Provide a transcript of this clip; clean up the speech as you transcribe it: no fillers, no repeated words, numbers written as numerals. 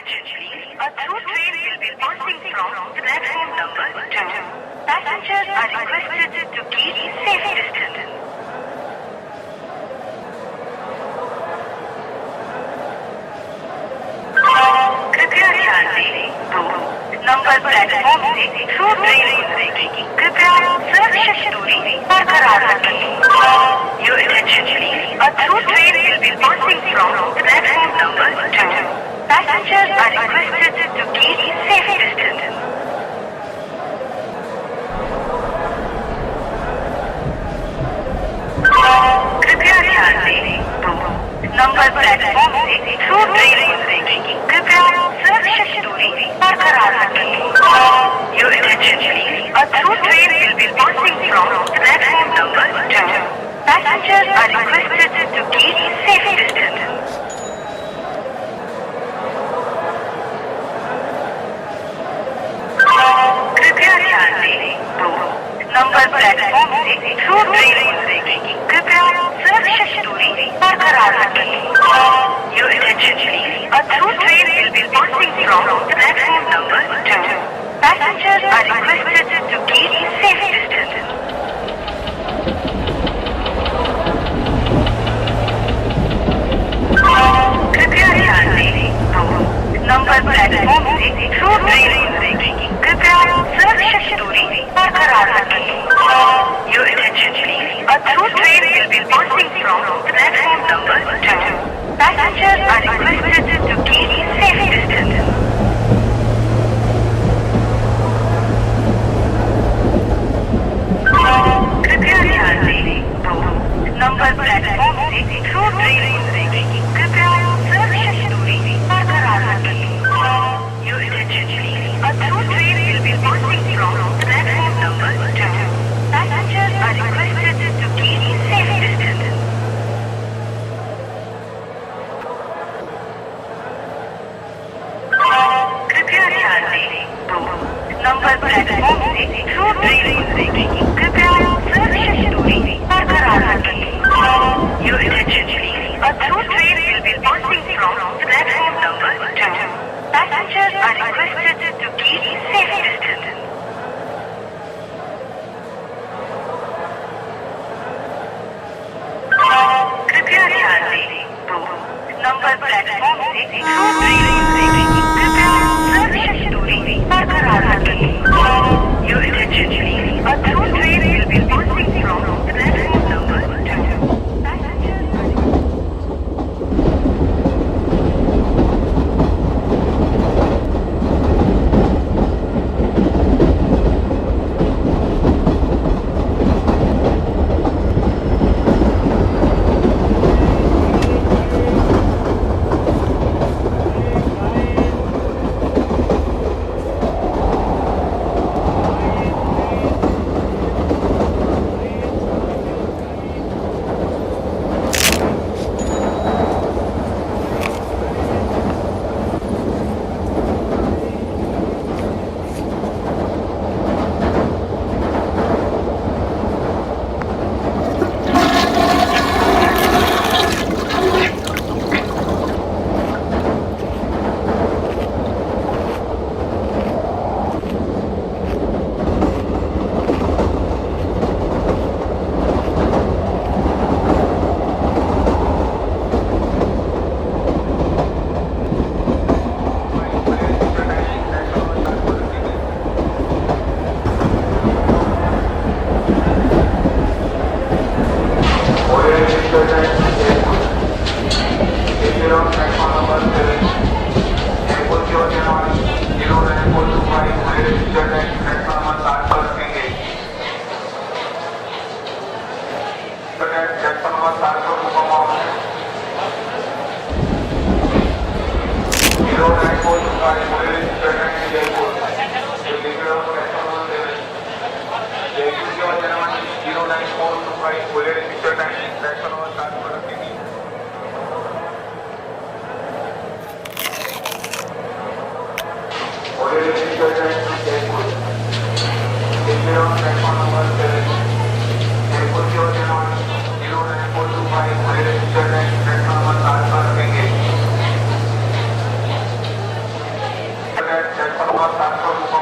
attention please. A through train will be passing from platform number 2. Passengers are requested to keep safe distance. कृपया ध्यान दें, तो number platform से through train गुजरेगी। कृपया सुरक्षित दूरी बरकरार रखें। Your attention please. A through train will be passing from platform number 2. Passengers are requested to keep safe distance. कृपया ध्यान दें, तो नंबर प्लेटफॉर्म से थ्रू ट्रेन गुजरेगी। कृपया सुरक्षित दूरी बरकरार रखें। Your attention please. A through train will be passing from platform number 2. Passengers are requested to keep safe distance. कृपया ध्यान दें, तो नंबर प्लेटफॉर्म से थ्रू ट्रेन गुजरेगी। कृपया सुरक्षित दूरी बरकरार रखें। Your attention please. A through train will be passing from platform number 2. Passengers are requested to keep safe distance. कृपया ध्यान दें, तो नंबर प्लेटफॉर्म से थ्रू ट्रेन गुजरेगी। कृपया सुरक्षित दूरी बरकरार रखें। Your attention please. A through train will be passing from platform number 2. Passengers are requested to keep safe distance. कृपया ध्यान दें, तो नंबर प्लेटफॉर्म से थ्रू ट्रेन गुजरेगी। कृपया सुरक्षित दूरी बरकरार रखें। Your attention please. A through train will be passing from platform number 2. Passengers are requested to keep safe distance. कृपया ध्यान दें, तो नंबर प्लेटफॉर्म से थ्रू ट्रेन गुजरेगी। कृपया सुरक्षित दूरी बरकरार रखें। Your attention please. A through train will be passing from platform number 2. Passengers are requested to keep safe distance. कृपया ध्यान दें, तो नंबर प्लेटफॉर्म से थ्रू ट्रेन गुजरेगी। कृपया सुरक्षित दूरी बरकरार रखें। Your attention please. A through train will be passing from platform number 2. Passengers are platform